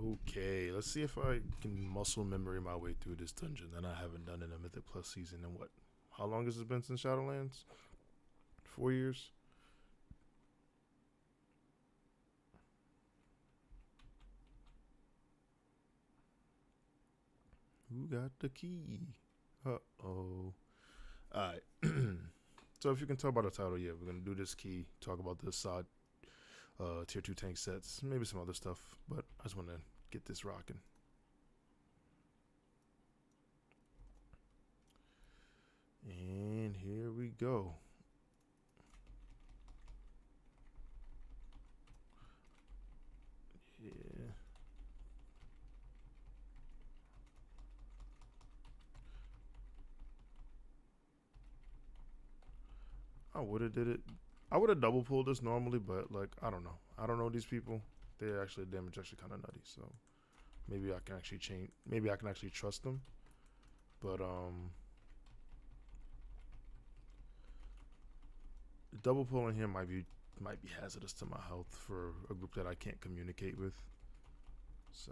Okay, let's see if I can muscle memory my way through this dungeon that I haven't done in a Mythic Plus season in what? How long has it been since Shadowlands? 4 years? Who got the key? Uh-oh. Alright. So if you can tell by the title, yeah, we're going to do this key, talk about the SoD Tier 2 Tank Sets, maybe some other stuff, but I just want to get this rocking. And here we go. Yeah. I would have did it. I would have double pulled this normally, but like I don't know. I don't know these people. They're actually damage actually kind of nutty. So maybe I can actually change. Maybe I can actually trust them. But double pulling here might be hazardous to my health for a group that I can't communicate with. So.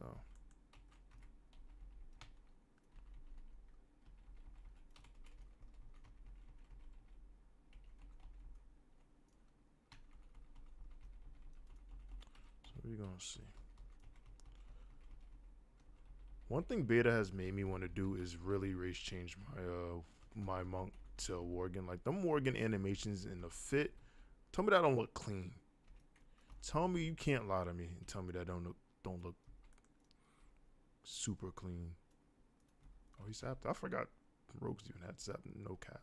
We're gonna see. One thing beta has made me want to do is really race change my monk to Worgen. Like them Worgen animations in the fit. Tell me that don't look clean. Tell me you can't lie to me and tell me that don't look super clean. Oh, he sapped. I forgot rogues even had sap. No cap.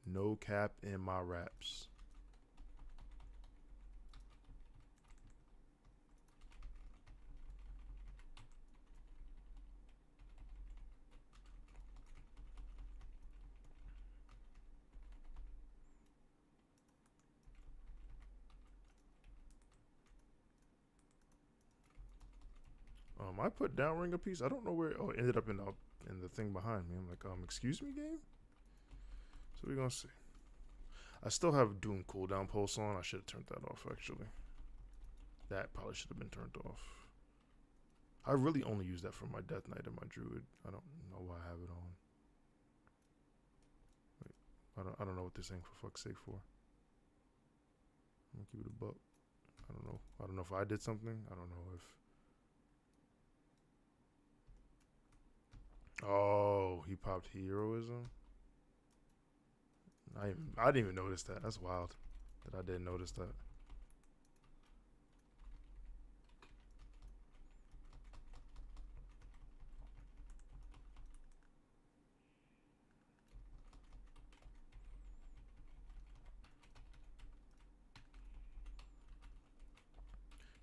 No cap in my raps. I put down ring a piece. I don't know where. Oh, it ended up in the thing behind me. I'm like, excuse me, game. So we're gonna see. I still have Doom cooldown pulse on. I should have turned that off actually. That probably should have been turned off. I really only use that for my Death Knight and my Druid. I don't know why I have it on. Wait, I don't know what they're saying for fuck's sake for. I'm gonna keep it a buck. I don't know. I don't know if I did something. I don't know if. Oh, he popped heroism. I didn't even notice that. That's wild that I didn't notice that.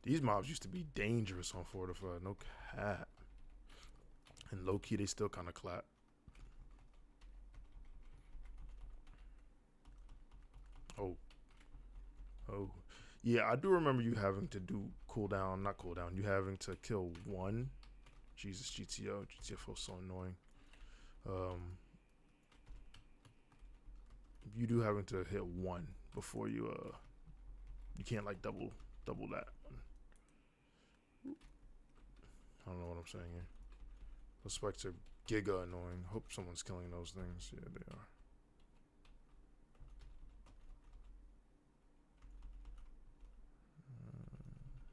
These mobs used to be dangerous on Fortified. No cap. And low key, they still kind of clap. Oh. Oh. Yeah, I do remember you having to do cooldown, not cooldown. You having to kill one. Jesus, GTO. GTFO so annoying. You do having to hit one before you can't like double that. I don't know what I'm saying here. Those spikes are giga annoying. Hope someone's killing those things. Yeah, they are.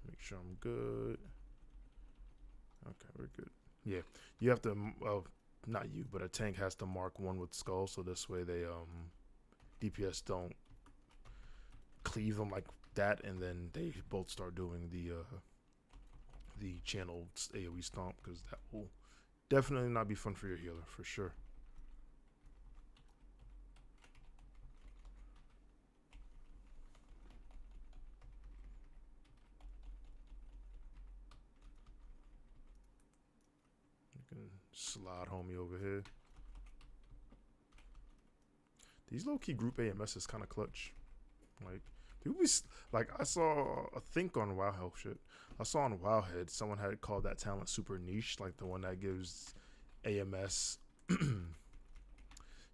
Make sure I'm good. Okay, we're good. Yeah, you have to. Not you, but a tank has to mark one with skull, so this way they DPS don't cleave them like that, and then they both start doing the channel AoE stomp, because that will definitely not be fun for your healer for sure. You can slide homie over here. These low-key group AMS is kind of clutch. Like, people be like, I saw a think on WoW shit. I saw on Wowhead someone had called that talent super niche, like the one that gives AMS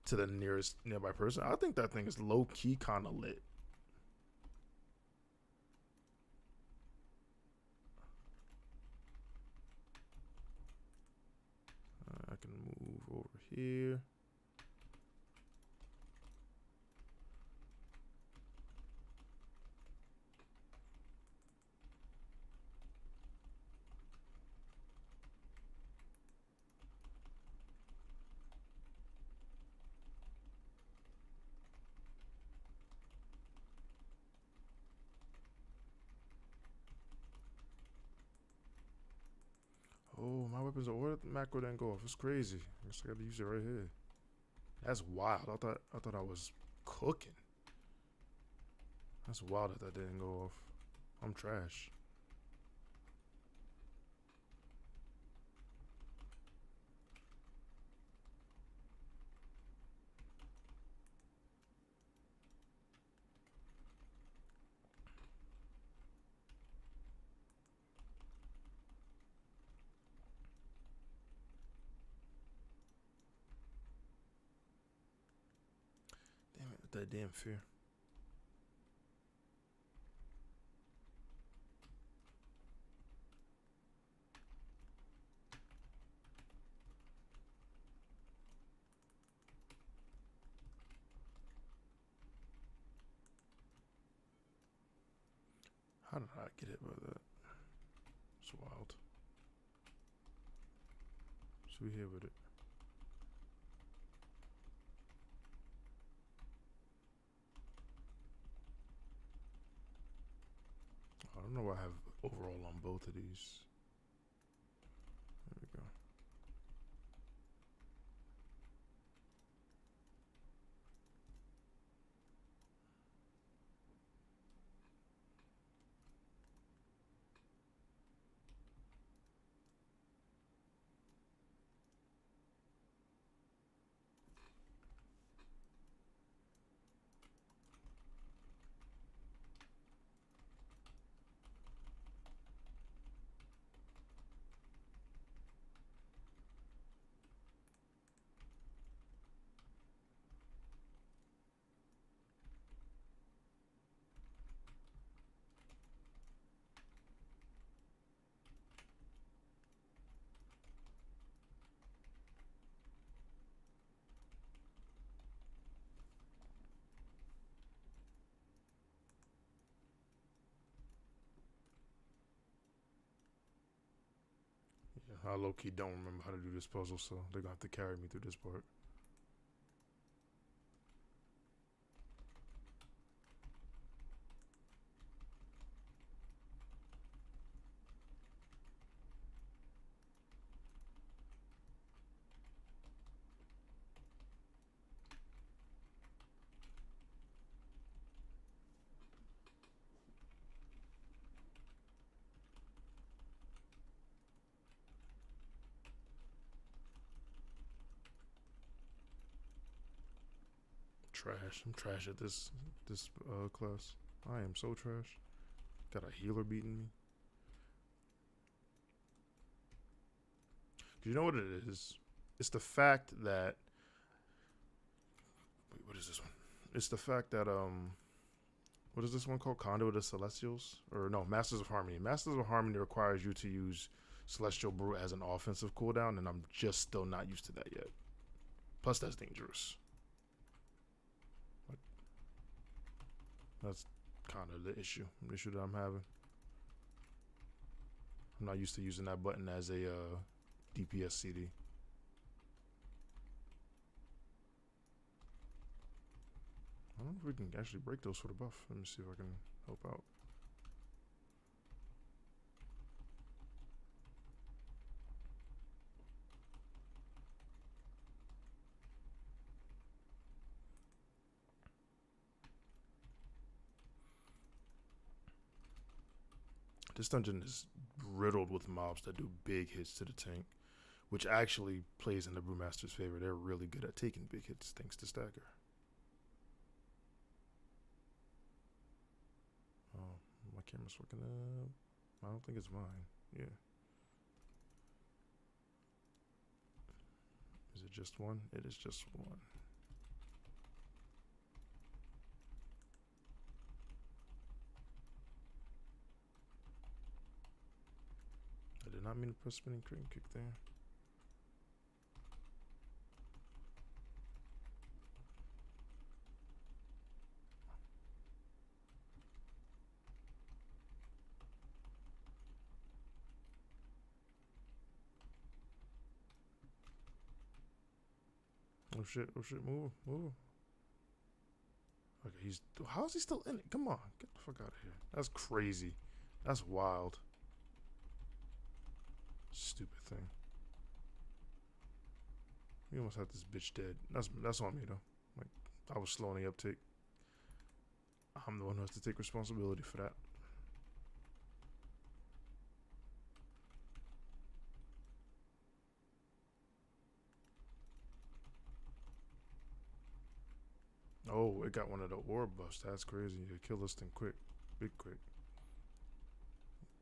to the nearest nearby person. I think that thing is low-key kind of lit. here. Oh, my weapons are what macro didn't go off. It's crazy. I guess I gotta use it right here. That's wild. I thought I was cooking. That's wild that didn't go off. I'm trash. Damn it, with that damn fear. How did I get hit by that? It's wild. So we here with it. I don't know what I have overall on both of these. There we go. Yeah, I low key don't remember how to do this puzzle, so they're gonna have to carry me through this part. Trash. I'm trash at this class. I am so trash. Got a healer beating me. You know what it is? It's the fact that wait, what is this one? It's the fact that what is this one called? Conduit of Celestials? Or no, Masters of Harmony. Masters of Harmony requires you to use Celestial Brew as an offensive cooldown, and I'm just still not used to that yet. Plus, that's dangerous. That's kind of the issue that I'm having. I'm not used to using that button as a DPS CD. I don't know if we can actually break those for the buff. Let me see if I can help out. This dungeon is riddled with mobs that do big hits to the tank, which actually plays in the Brewmaster's favor. They're really good at taking big hits thanks to Stagger. Oh, my camera's fucking up. I don't think it's mine. Yeah. Is it just one? It is just one. I did not mean to press spinning crane kick there. Oh shit, move, move. Okay, how is he still in it? Come on, get the fuck out of here. That's crazy. That's wild. Stupid thing. We almost had this bitch dead. That's on me though. Like, I was slow on the uptake. I'm the one who has to take responsibility for that. Oh, it got one of the orb busts. That's crazy. It killed this thing quick. Big quick.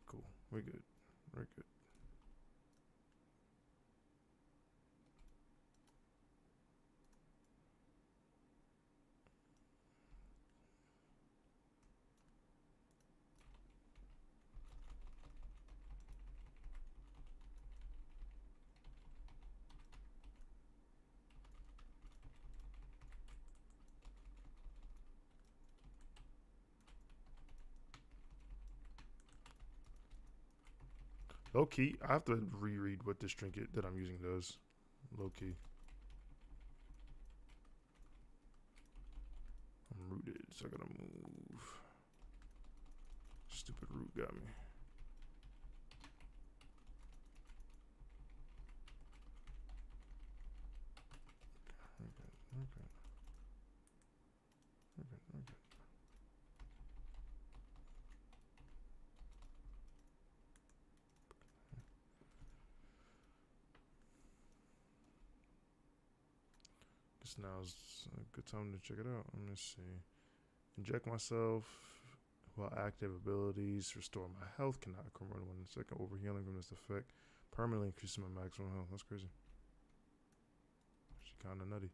Cool. We're good. We're good. Low key, I have to reread what this trinket that I'm using does. Low key. I'm rooted, so I gotta move. Stupid root got me. Okay. Guess now's a good time to check it out. Let me see. Inject myself while active abilities. Restore my health. Cannot occur more than 1 second. Overhealing from this effect. Permanently increases my maximum health. That's crazy. She kinda nutty.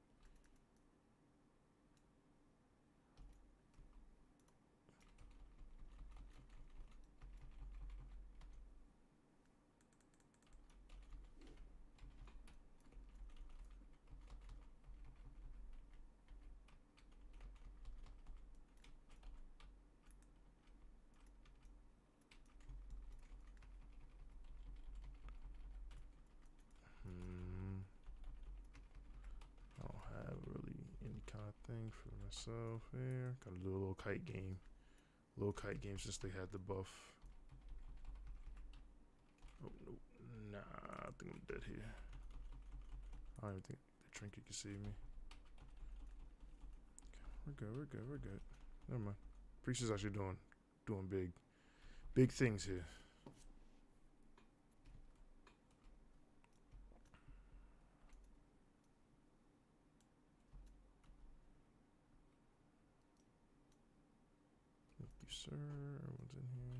I don't have really any kind of thing for myself here. Gotta do a little kite game. Since they had the buff. Oh, no. Nah, I think I'm dead here. I don't even think the trinket can save me. Okay, we're good. Never mind. Priest is actually doing big things here. Thank you, sir. Everyone's in here.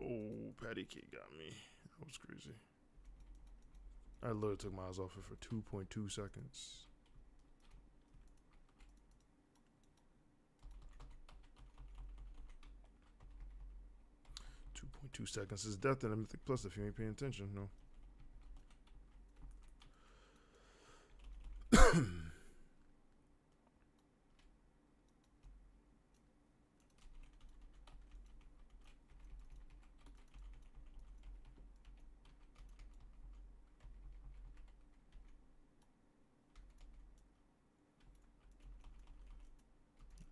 Oh, patty cake got me. That was crazy. I literally took my eyes off it for 2.2 seconds. 2.2 seconds is death in a Mythic Plus if you ain't paying attention, no.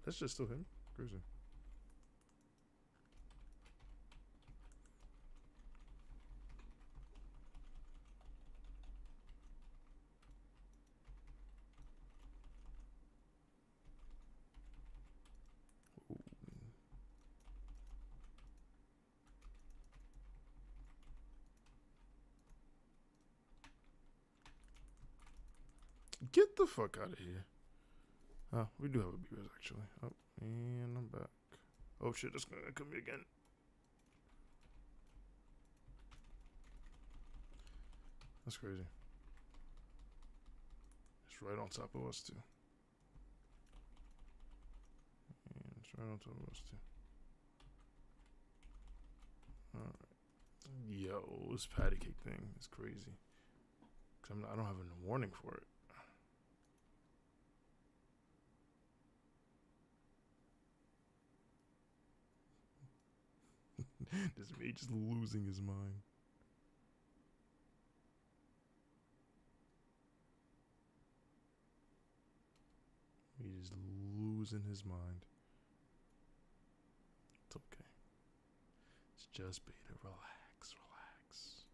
That's just still him. Crazy. Get the fuck out of here. Oh, we do have a BS actually. Oh, And I'm back. Oh shit, that's gonna come again. That's crazy. It's right on top of us too. And it's right on top of us too. Alright. Yo, this patty cake thing is crazy. Cause I don't have a warning for it. This me just losing his mind. He's losing his mind. It's okay. It's just beta. Relax, relax.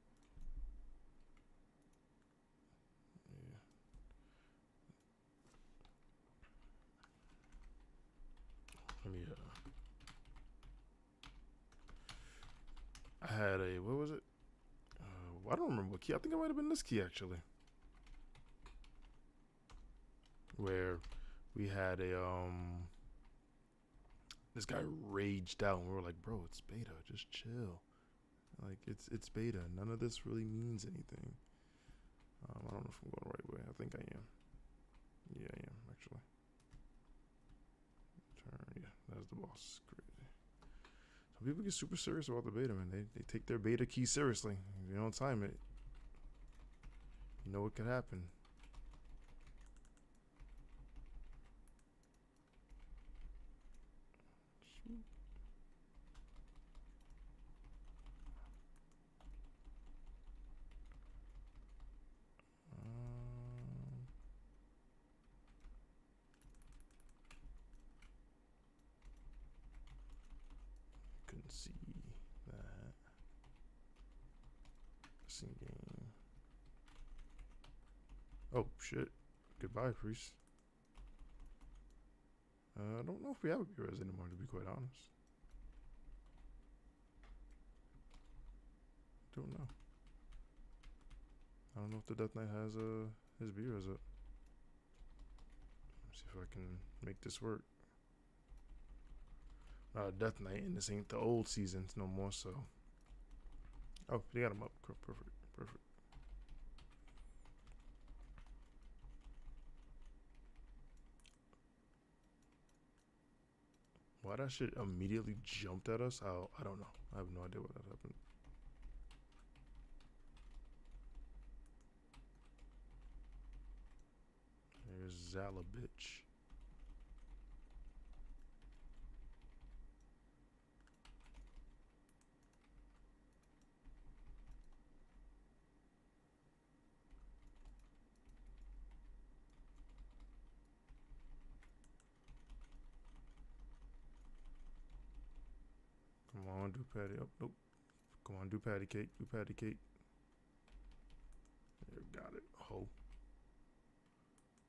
Yeah. Let me I had a, what was it? I don't remember what key. I think it might have been this key actually. Where we had a this guy raged out and we were like, bro, it's beta, just chill. Like it's beta. None of this really means anything. I don't know if I'm going the right way. I think I am. Yeah, I am actually. Turn, yeah, that's the boss. Crazy. Some people get super serious about the beta, man. They take their beta key seriously. If you don't time it, you know what could happen. Couldn't see that. Scene game. Oh shit! Goodbye, priest. I don't know if we have a B-res anymore, to be quite honest. Don't know. I don't know if the Death Knight has his B-res up. Let's see if I can make this work. Death Knight, and this ain't the old seasons no more, so. Oh, they got him up. Perfect, perfect. Why that shit immediately jumped at us? I don't know. I have no idea what that happened. There's Zala, bitch. Come on, do patty. Oh, nope. Come on, do patty cake. Do patty cake. There, got it. Ho.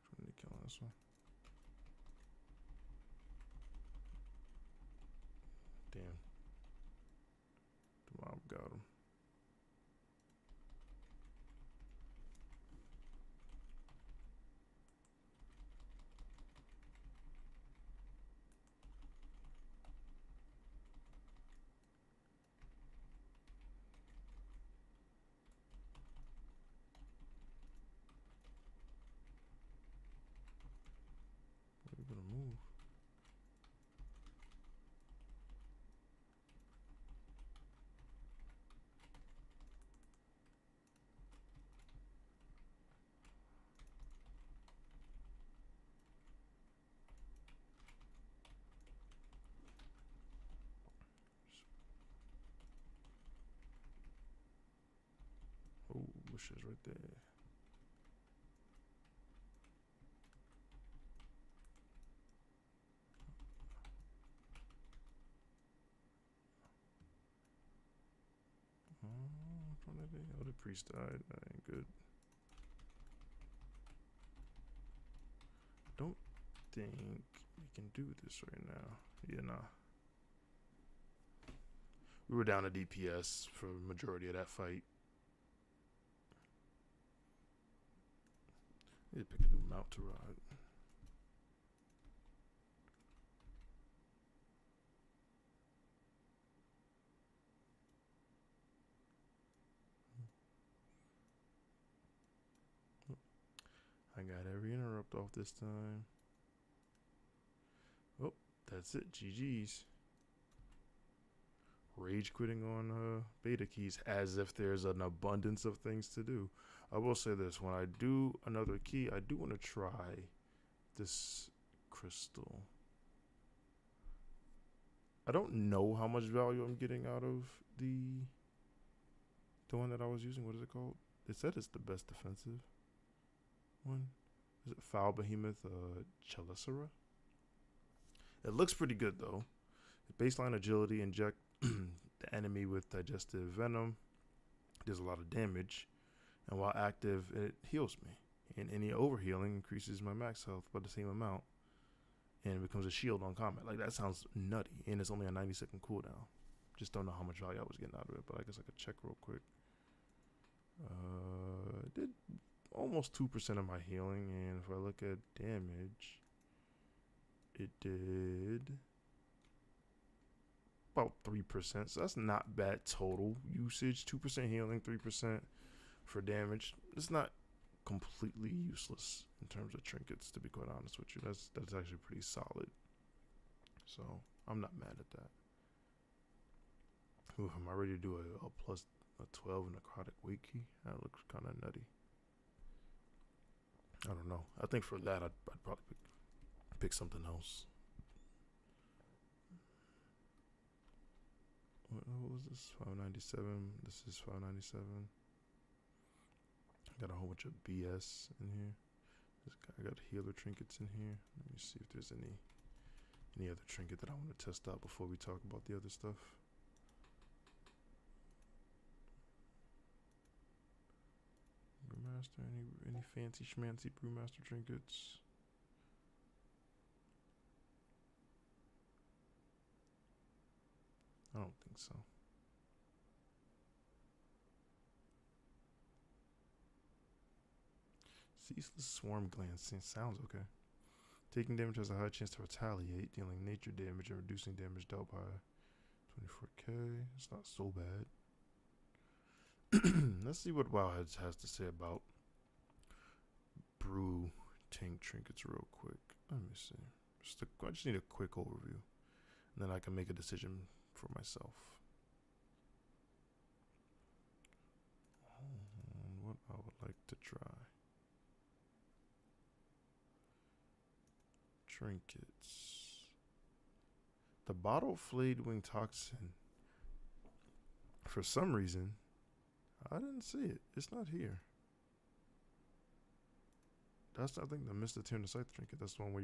Trying to kill this one. Damn. The mob got him. Where are you gonna move? Oh, bushes right there. Oh, the priest died. That ain't good. Don't think we can do this right now. Yeah, nah. We were down to DPS for the majority of that fight. Need to pick a new mount to ride. walked off this time. Oh, that's it. GG's. Rage quitting on beta keys as if there's an abundance of things to do. I will say this: when I do another key, I do want to try this crystal. I don't know how much value I'm getting out of the one that I was using. What is it called? It said it's the best defensive one. Is it Foul Behemoth Chelicera? It looks pretty good though. Baseline agility, inject the enemy with digestive venom. Does a lot of damage, and while active, it heals me. And any overhealing increases my max health by the same amount, and it becomes a shield on combat. Like, that sounds nutty, and it's only a 90-second cooldown. Just don't know how much value I was getting out of it, but I guess I could check real quick. It did almost 2% of my healing, and if I look at damage, it did about 3%, so that's not bad total usage. 2% healing, 3% for damage. It's not completely useless in terms of trinkets, to be quite honest with you. That's actually pretty solid, so I'm not mad at that. Ooh, am I ready to do a plus a 12 necrotic weight key? That looks kind of nutty. I don't know. I think for that I'd probably pick something else. What was this? 597. This is 597. Got a whole bunch of BS in here. I got healer trinkets in here. Let me see if there's any other trinket that I want to test out before we talk about the other stuff. Brewmaster, any fancy schmancy brewmaster trinkets? I don't think so. Ceaseless swarm glancing sounds okay. Taking damage has a high chance to retaliate, dealing nature damage and reducing damage dealt by 24k. It's not so bad. Let's see what Wowheads has to say about brew tank trinkets real quick. Let me see. I just need a quick overview, and then I can make a decision for myself. What I would like to try. Trinkets. The bottle flayed wing toxin. For some reason, I didn't see it. It's not here. That's, I think, the Mr. Tear in the Scythe trinket. That's the one where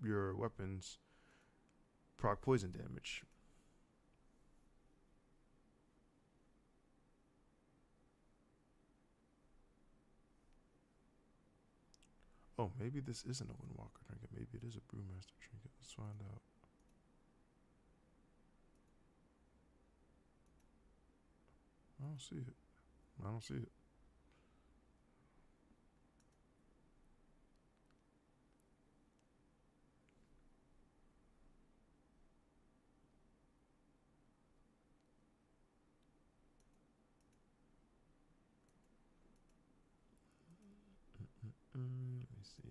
your weapons proc poison damage. Oh, maybe this isn't a Windwalker trinket. Maybe it is a Brewmaster trinket. Let's find out. I don't see it. I don't see it. Let me see.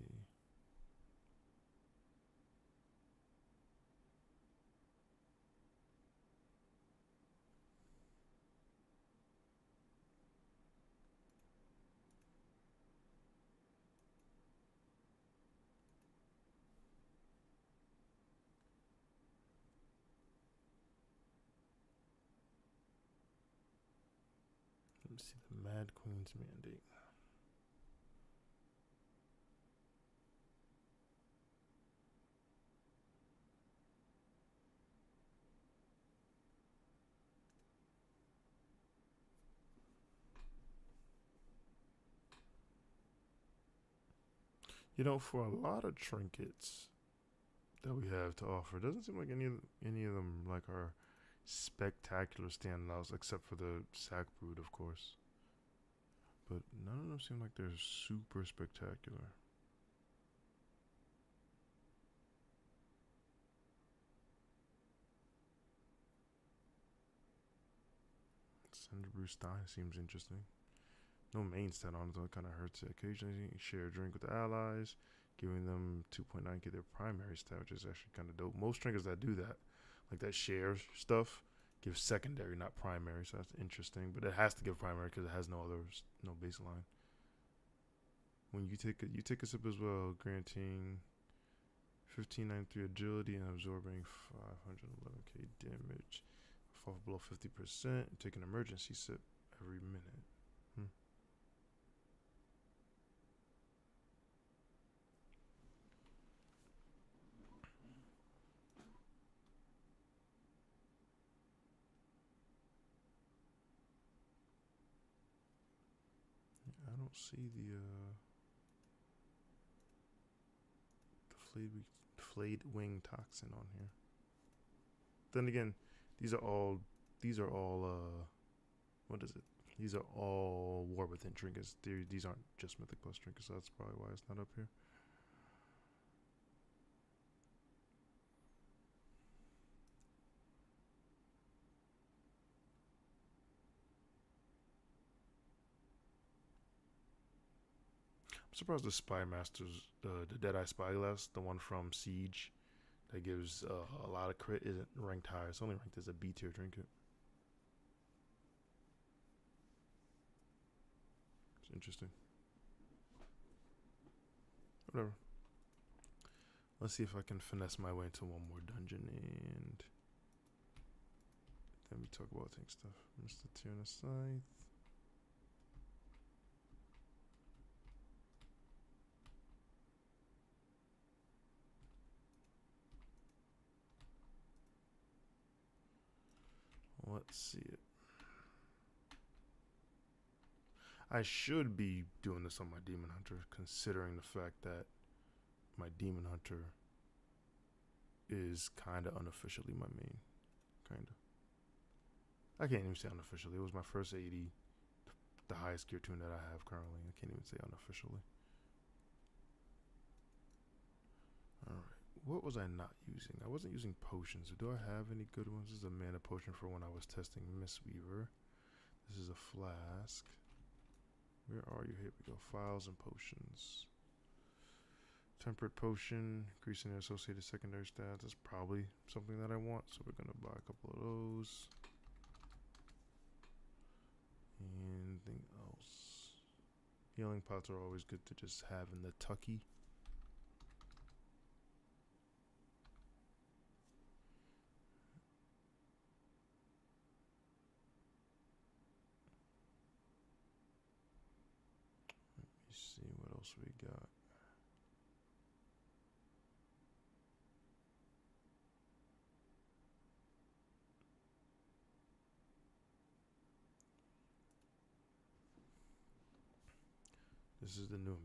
Let me see the Mad Queen's Mandate. You know, for a lot of trinkets that we have to offer, it doesn't seem like any of them like are spectacular standouts, except for the Sack Brood, of course. But none of them seem like they're super spectacular. Cinder Stein seems interesting. No main stat on it though, it kind of hurts it. Occasionally share a drink with the allies. giving them 2.9k their primary stat, which is actually kind of dope. Most trinkets that do that, like that share stuff, give secondary, not primary. So that's interesting. But it has to give primary because it has no baseline. When you take a sip as well, granting 1593 agility and absorbing 511k damage. Fall below 50%. Take an emergency sip every minute. I don't see the flayed wing toxin on here. Then again, these are all what is it? These are all War Within trinkets. These aren't just Mythic Plus trinkets, so that's probably why it's not up here. I'm surprised the Spy Masters, the Deadeye Spyglass, the one from Siege, that gives a lot of crit, isn't ranked high. It's only ranked as a B tier trinket. It's interesting. Whatever. Let's see if I can finesse my way into one more dungeon and then we talk about tank stuff. Mr. Tierna Scythe. Let's see it. I should be doing this on my Demon Hunter, considering the fact that my Demon Hunter is kind of unofficially my main. Kind of. I can't even say unofficially. It was my first 80, the highest gear tune that I have currently. I can't even say unofficially. Alright. What was I not using? I wasn't using potions. Do I have any good ones? This is a mana potion for when I was testing Mistweaver. This is a flask. Where are you? Here we go. Files and potions. Temperate potion, increasing their associated secondary stats. That's probably something that I want, so we're gonna buy a couple of those. Anything else? Healing pots are always good to just have in the tucky. Let me see what else we got. This is the new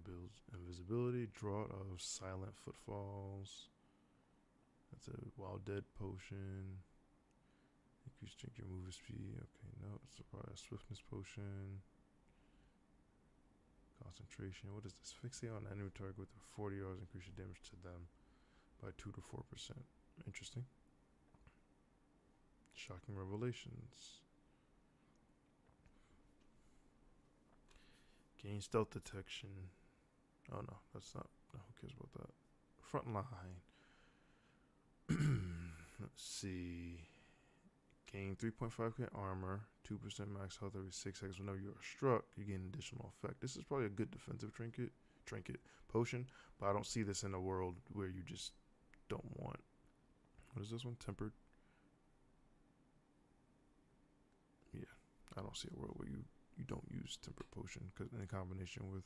invisibility, draught of silent footfalls. That's a wild dead potion. Increase drink your movement speed. Okay, no, it's a swiftness potion. Concentration. What is this? Fixate on enemy target with 40 hours, increase your damage to them by 2 to 4%. Interesting. Shocking revelations. Gain stealth detection. Oh no, that's not. No, who cares about that? Front line. Let's see. Gain 3.5k armor, 2% max health every 6 seconds. Whenever you are struck, you gain additional effect. This is probably a good defensive trinket potion, but I don't see this in a world where you just don't want. What is this one? Tempered. Yeah, I don't see a world where you don't use tempered potion because in combination with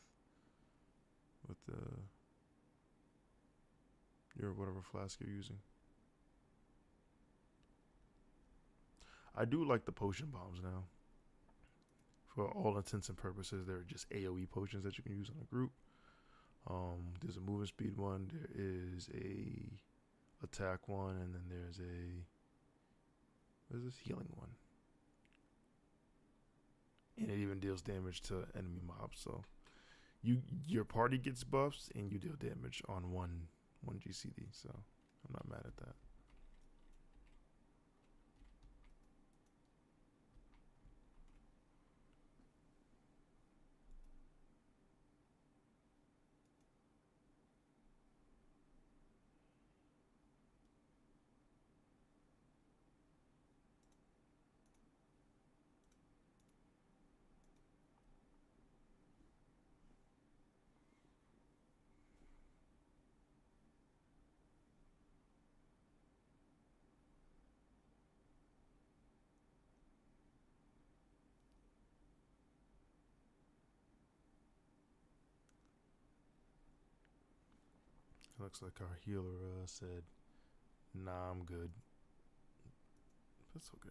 your whatever flask you're using. I do like the potion bombs now. For all intents and purposes, they're just AoE potions that you can use on a group. There's a movement speed one, there is a attack one, and then there's a what is this healing one. And it even deals damage to enemy mobs. So your party gets buffs and you deal damage on one GCD. So I'm not mad at that. Looks like our healer said, "Nah, I'm good." That's okay.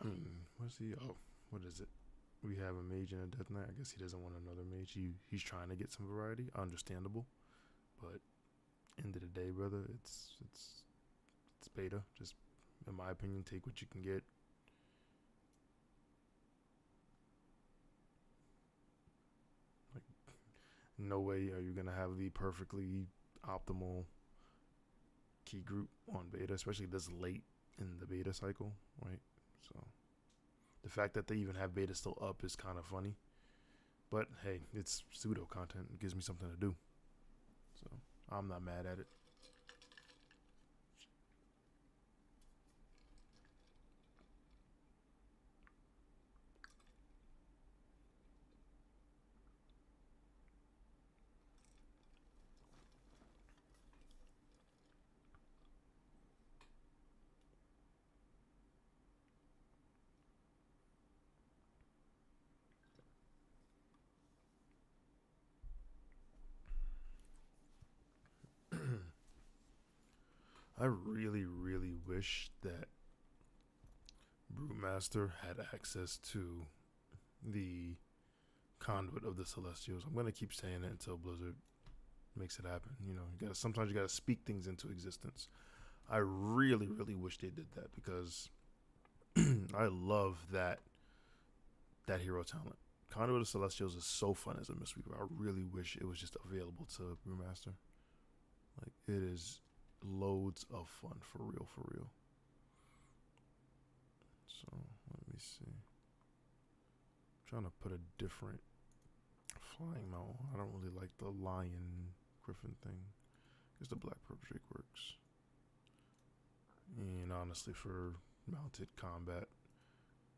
I mean, what's he? Oh, what is it? We have a mage and a death knight. I guess he doesn't want another mage. He's trying to get some variety. Understandable, but end of the day, brother, it's beta. Just in my opinion, take what you can get. Like, no way are you gonna have the perfectly optimal key group on beta, especially this late in the beta cycle, right? So the fact that they even have beta still up is kind of funny. But hey, it's pseudo content. It gives me something to do. So I'm not mad at it. I really, really wish that Brewmaster had access to the conduit of the Celestials. I'm gonna keep saying it until Blizzard makes it happen. You know, sometimes you gotta speak things into existence. I really, really wish they did that because I love that hero talent. Conduit of Celestials is so fun as a Mistweaver. I really wish it was just available to Brewmaster. Like, it is loads of fun, for real, for real. So let me see. I'm trying to put a different flying mount. I don't really like the lion griffin thing. I guess the black purple drake works. And honestly, for mounted combat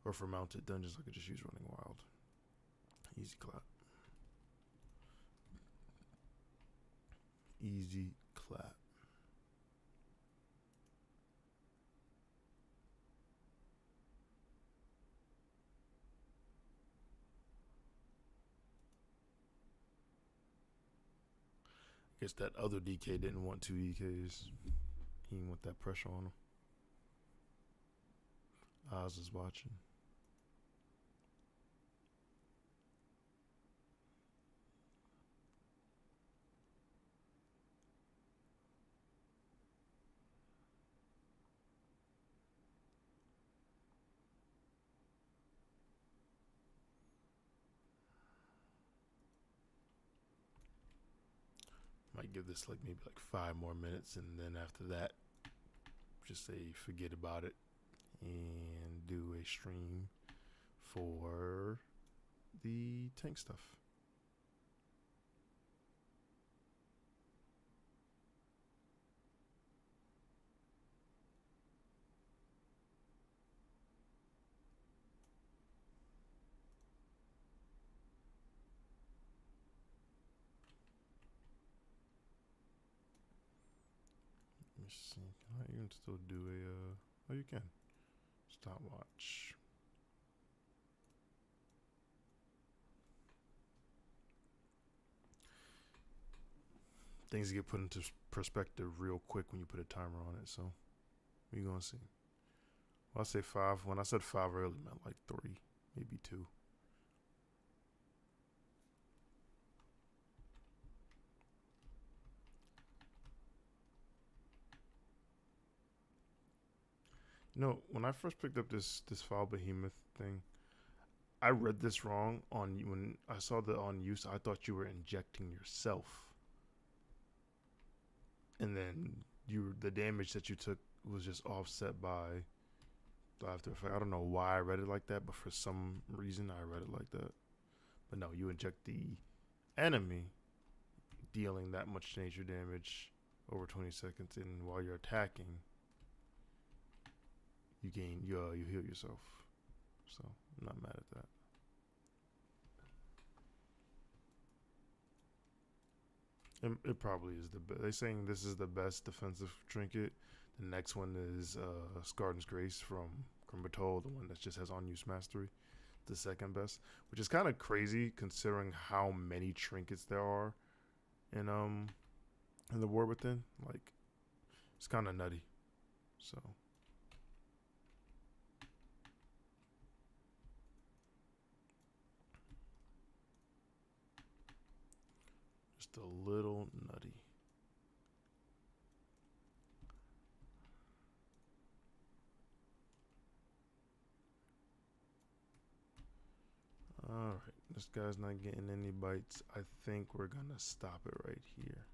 or for mounted dungeons, I could just use running wild. Easy clap. Easy clap. I guess that other DK didn't want two EKs. He didn't want that pressure on him. Oz is watching. Might give this like maybe like 5 more minutes, and then after that, just say forget about it and do a stream for the tank stuff. Let me see. Can I even still do a? Oh, you can. Stopwatch. Things get put into perspective real quick when you put a timer on it. So we're gonna see. Well, I say 5. When I said 5 earlier, I meant like 3, maybe 2. You know, when I first picked up this file behemoth thing, I read this wrong on when I saw the on use. I thought you were injecting yourself. and then the damage that you took was just offset by the after effect. I don't know why I read it like that, but for some reason I read it like that. But no, you inject the enemy, dealing that much nature damage over 20 seconds, and while you're attacking, you heal yourself. So I'm not mad at that. It probably is the best. They're saying this is the best defensive trinket. The next one is Scarden's Grace from Grimbertoll, the one that just has on-use mastery. The second best, which is kind of crazy considering how many trinkets there are in the War Within. Like, it's kind of nutty. So just a little nutty. Alright, this guy's not getting any bites. I think we're gonna stop it right here.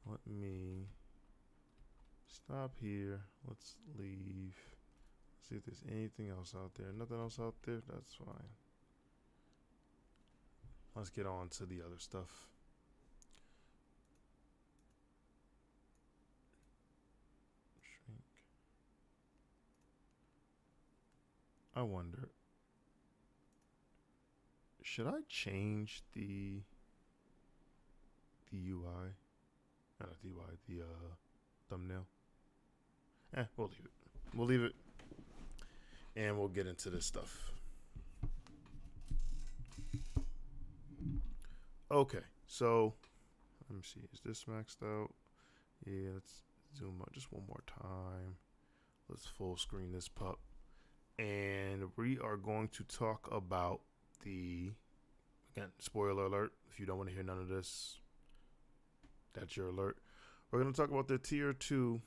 Let me stop here. Let's leave. See if there's anything else out there. Nothing else out there? That's fine. Let's get on to the other stuff. Shrink. I wonder, should I change the UI? Not the UI, the thumbnail. We'll leave it. We'll leave it. And we'll get into this stuff. Okay, so let me see. Is this maxed out? Yeah, let's zoom out just one more time. Let's full screen this pup. And we are going to talk about again, spoiler alert, if you don't want to hear none of this, that's your alert. We're going to talk about the tier 2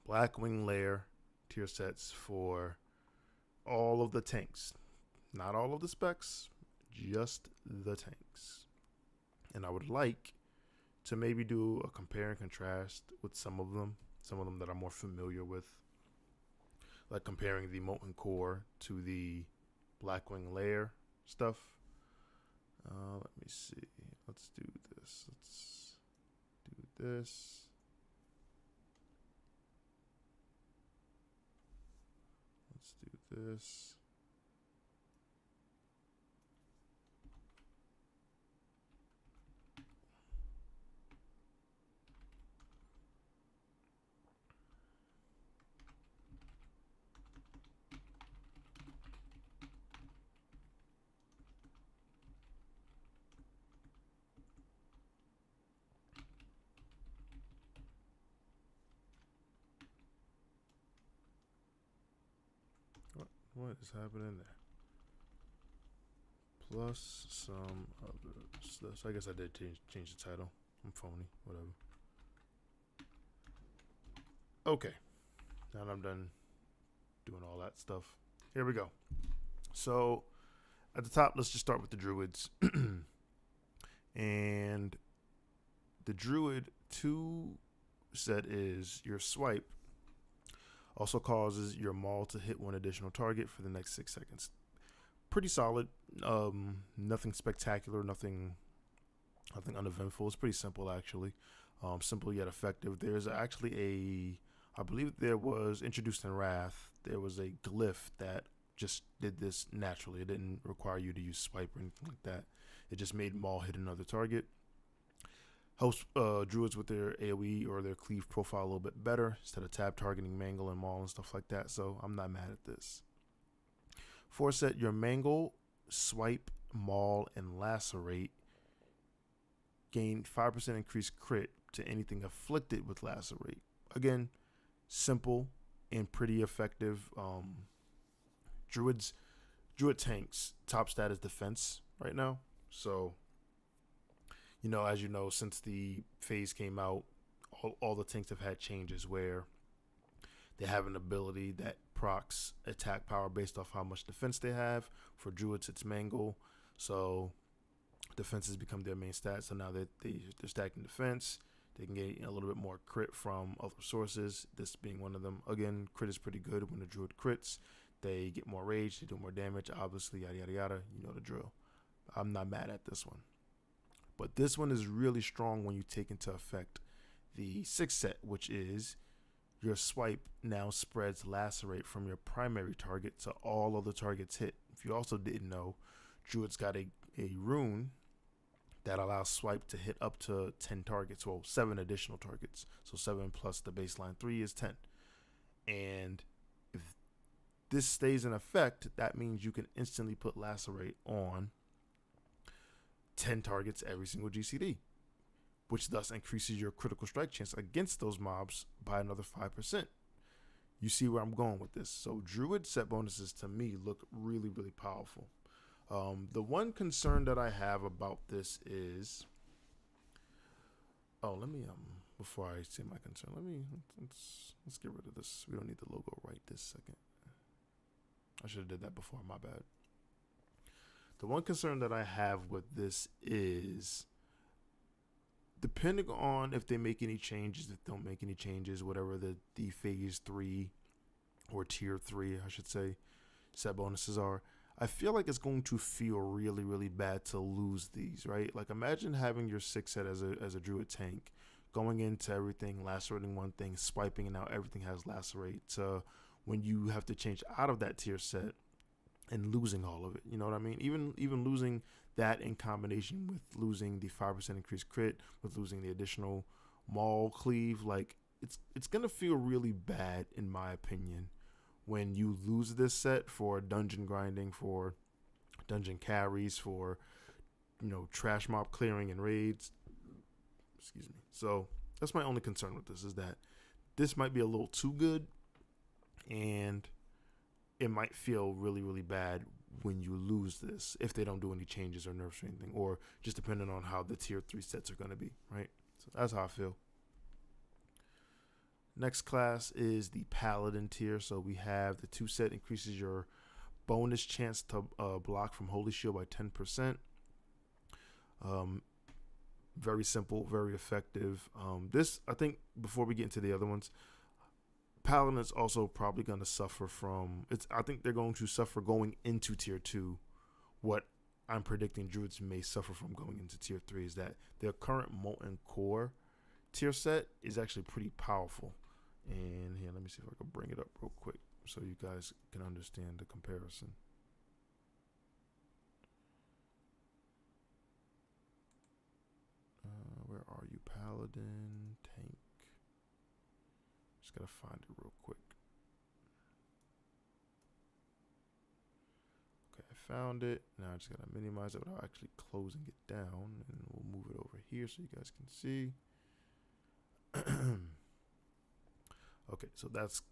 Blackwing Lair tier sets for all of the tanks. Not all of the specs, just the tanks. And I would like to maybe do a compare and contrast with some of them that I'm more familiar with. Like comparing the Molten Core to the Blackwing Lair stuff. Let me see. Let's do this. Let's do this. Let's do this. What is happening there? Plus some other stuff. So I guess I did change the title. I'm phony. Whatever. Okay. Now that I'm done doing all that stuff, here we go. So at the top, let's just start with the druids. And the druid 2 set is your swipe also causes your maul to hit one additional target for the next 6 seconds. Pretty solid. Nothing spectacular, nothing uneventful. It's pretty simple, actually. Simple yet effective. There's actually I believe there was introduced in Wrath, there was a glyph that just did this naturally. It didn't require you to use swipe or anything like that. It just made maul hit another target. Helps druids with their AoE or their cleave profile a little bit better instead of tab targeting mangle and maul and stuff like that. So I'm not mad at this. 4 set, your mangle, swipe, maul, and lacerate gain 5% increased crit to anything afflicted with lacerate. Again, simple and pretty effective. Druid tanks top stat is defense right now. So, as you know, since the phase came out, all the tanks have had changes where they have an ability that procs attack power based off how much defense they have. For druids, it's mangle. So defense has become their main stat. So now they're stacking defense. They can get a little bit more crit from other sources, this being one of them. Again, crit is pretty good when the druid crits. They get more rage, they do more damage, obviously, yada yada yada. You know the drill. I'm not mad at this one. But this one is really strong when you take into effect the 6 set, which is your swipe now spreads lacerate from your primary target to all other targets hit. If you also didn't know, Druid's got a rune that allows swipe to hit up to 10 targets, well, 7 additional targets. So 7 plus the baseline 3 is 10. And if this stays in effect, that means you can instantly put lacerate on 10 targets every single GCD, which thus increases your critical strike chance against those mobs by another 5%. You see where I'm going with this. So Druid set bonuses to me look really, really powerful. The one concern that I have about this is, let me before I say my concern, let's get rid of this. We don't need the logo right this second. I should have did that before. My bad. The one concern that I have with this is, depending on if they make any changes, if they don't make any changes, whatever the phase 3 or tier 3, I should say, set bonuses are, I feel like it's going to feel really, really bad to lose these, right? Like, imagine having your 6 set as a druid tank, going into everything, lacerating one thing, swiping, and now everything has lacerate, to when you have to change out of that tier set and losing all of it. You know what I mean? Even losing that in combination with losing the 5% increased crit, with losing the additional maul cleave, like, it's gonna feel really bad, in my opinion, when you lose this set for dungeon grinding, for dungeon carries, for, you know, trash mob clearing and raids. Excuse me. So that's my only concern with this, is that this might be a little too good, and it might feel really, really bad when you lose this, if they don't do any changes or nerfs or anything, or just depending on how the tier 3 sets are going to be, right? So that's how I feel. Next class is the Paladin tier. So we have the 2 set increases your bonus chance to block from Holy Shield by 10%. Very simple, very effective. This, I think, before we get into the other ones, Paladin is also probably going to suffer from, I think they're going to suffer going into tier 2. What I'm predicting Druids may suffer from going into tier 3 is that their current Molten Core tier set is actually pretty powerful. And here, let me see if I can bring it up real quick so you guys can understand the comparison. Where are you, Paladin tank? Just gotta find it real quick. Okay, I found it. Now I just gotta minimize it without actually closing it down, and we'll move it over here so you guys can see. Okay, so that's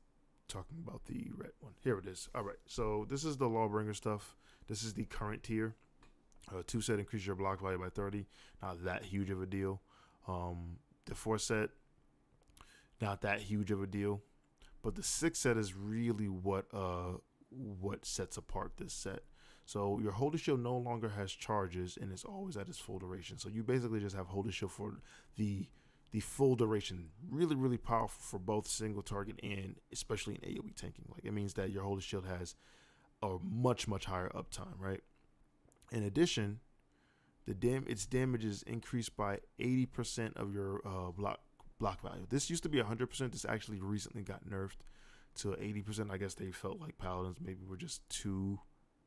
talking about the red one. Here it is. All right, so this is the Lawbringer stuff. This is the current tier. 2 set increase your block value by 30. Not that huge of a deal. The 4 set, not that huge of a deal. But the 6 set is really what sets apart this set. So your Holy Shield no longer has charges, and it's always at its full duration. So you basically just have Holy Shield for the full duration. Really, really powerful for both single target and especially in AoE tanking. Like, it means that your Holy Shield has a much, much higher uptime, right? In addition, its damage is increased by 80% of your block value. This used to be 100%. This actually recently got nerfed to 80%. I guess they felt like Paladins maybe were just too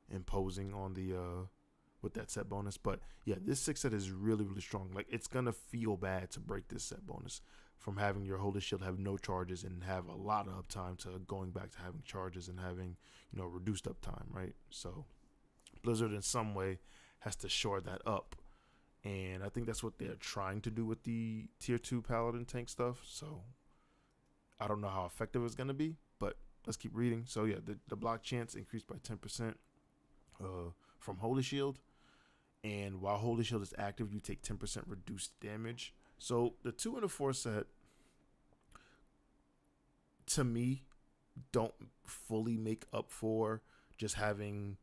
imposing on the with that set bonus. But yeah, this 6 set is really, really strong. Like, it's gonna feel bad to break this set bonus from having your Holy Shield have no charges and have a lot of uptime to going back to having charges and having, you know, reduced uptime, right? So Blizzard in some way has to shore that up, and I think that's what they're trying to do with the tier 2 Paladin tank stuff. So I don't know how effective it's gonna be, but let's keep reading. So yeah, the block chance increased by 10% from Holy Shield. And while Holy Shield is active, you take 10% reduced damage. So the 2 and the 4 set, to me, don't fully make up for just having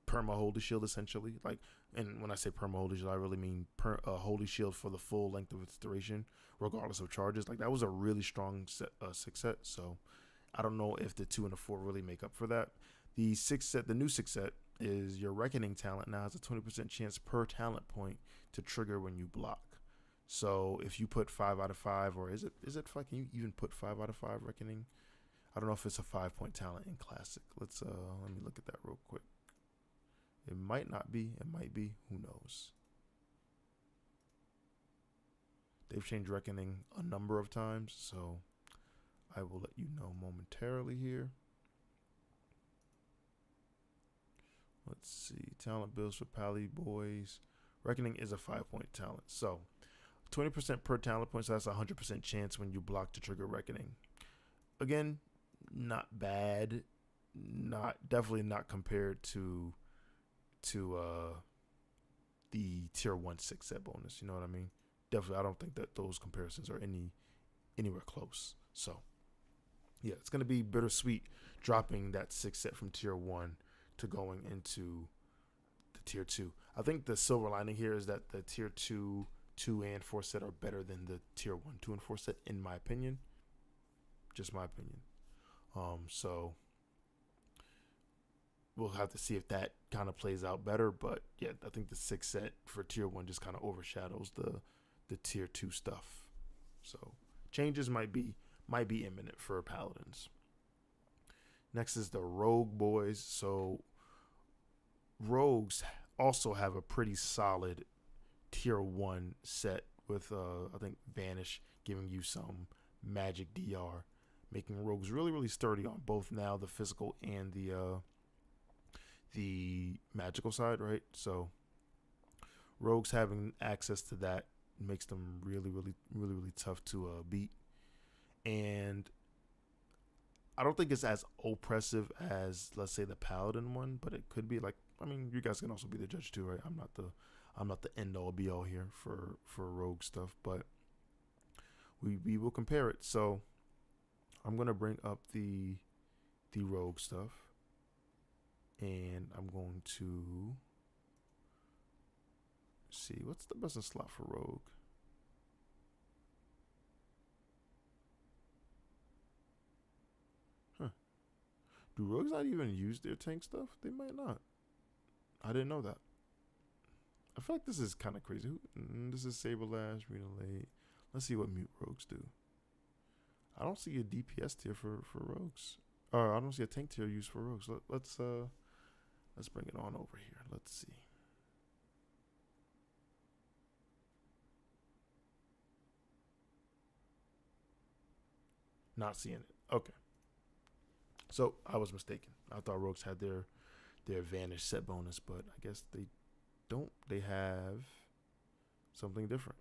perma holy shield essentially. Like, and when I say perma holy shield, I really mean holy shield for the full length of its duration, regardless of charges. Like that was a really strong six set. So I don't know if the 2 and the 4 really make up for that. The new six set is your Reckoning talent now has a 20% chance per talent point to trigger when you block. So if you put 5 out of 5, or is it 5? Can you even put 5 out of 5 Reckoning? I don't know if it's a 5-point talent in Classic. Let me look at that real quick. It might not be. It might be. Who knows? They've changed Reckoning a number of times, so I will let you know momentarily here. Let's see. Talent builds for Pally Boys. Reckoning is a 5-point talent. So 20% per talent point, so that's a 100% chance when you block to trigger Reckoning. Again, not bad. Definitely not compared to the tier 1 6 set bonus. You know what I mean? Definitely, I don't think that those comparisons are anywhere close. So yeah, it's gonna be bittersweet dropping that 6 set from tier 1 to going into the tier 2. I think the silver lining here is that the tier 2 and 4 set are better than the tier 1 2 and 4 set, in my opinion. Just my opinion. So we'll have to see if that kind of plays out better. But yeah, I think the 6 set for tier 1 just kind of overshadows the tier 2 stuff. So changes might be imminent for Paladins. Next is the Rogue Boys. So Rogues also have a pretty solid tier 1 set with I think Vanish giving you some magic DR, making Rogues really, really sturdy on both now the physical and the magical side, right? So Rogues having access to that makes them really, really, really, really tough to beat. And I don't think it's as oppressive as, let's say, the Paladin one, but it could be. Like, I mean, you guys can also be the judge too, right? I'm not the end all be all here for Rogue stuff, but we will compare it. So I'm gonna bring up the Rogue stuff, and I'm going to see what's the best slot for Rogue. Do Rogues not even use their tank stuff? They might not. I didn't know that. I feel like this is kind of crazy. This is Saberlash, Renalate. Let's see what mute Rogues do. I don't see a DPS tier for Rogues. Or I don't see a tank tier used for Rogues. Let's bring it on over here. Let's see. Not seeing it. Okay. So I was mistaken. I thought Rogues had their Vanish set bonus, but I guess they don't. They have something different.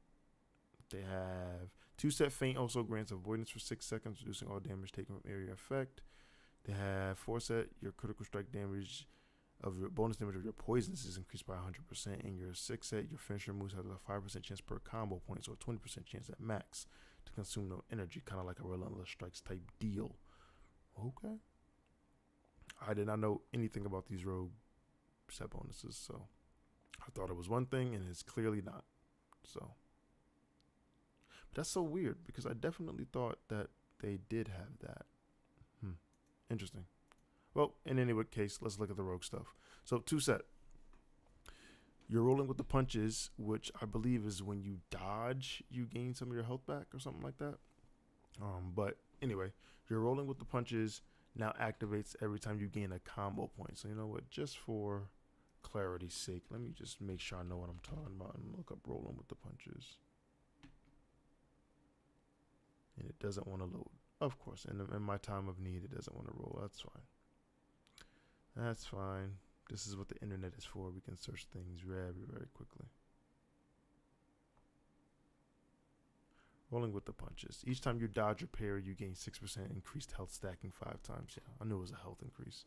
They have 2 set Feint also grants avoidance for 6 seconds, reducing all damage taken from area effect. They have 4 set your critical strike damage of your bonus damage of your poisons is increased by 100%, and your 6 set your finisher moves has a 5% chance per combo point, so a 20% chance at max to consume no energy, kind of like a relentless strikes type deal. Okay. I did not know anything about these Rogue set bonuses, so I thought it was one thing, and it's clearly not. So, but that's so weird because I definitely thought that they did have that. Interesting. Well, in any case, let's look at the Rogue stuff. So 2 set. You're rolling with the punches, which I believe is when you dodge, you gain some of your health back or something like that. But anyway, you're rolling with the punches now activates every time you gain a combo point. So you know what? Just for clarity's sake, let me just make sure I know what I'm talking about and look up rolling with the punches. And it doesn't want to load. Of course, in my time of need, it doesn't want to roll. That's fine. That's fine. This is what the internet is for. We can search things very, very quickly. Rolling with the punches. Each time you dodge or parry, you gain 6% increased health, stacking 5 times. Yeah, I knew it was a health increase.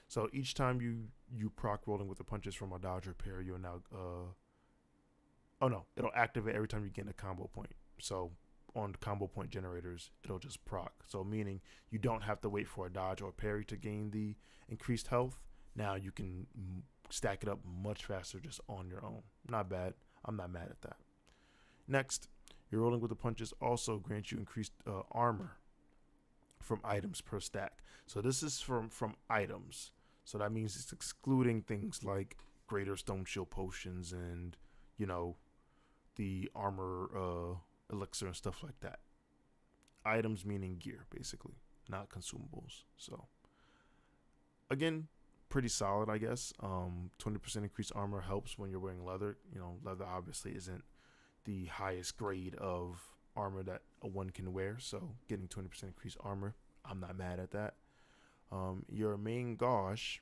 So each time you proc rolling with the punches from a dodge or parry, you're now oh no, it'll activate every time you gain a combo point. So on combo point generators, it'll just proc. So meaning you don't have to wait for a dodge or parry to gain the increased health. Now you can stack it up much faster just on your own. Not bad. I'm not mad at that. Next, your rolling with the punches also grants you increased armor from items per stack. So this is from items. So that means it's excluding things like greater stone shield potions and, you know, the armor elixir and stuff like that. Items meaning gear, basically, not consumables. So again, pretty solid, I guess. 20% increased armor helps when you're wearing leather. You know, leather obviously isn't the highest grade of armor that a one can wear, so getting 20% increased armor, I'm not mad at that. Your main gauge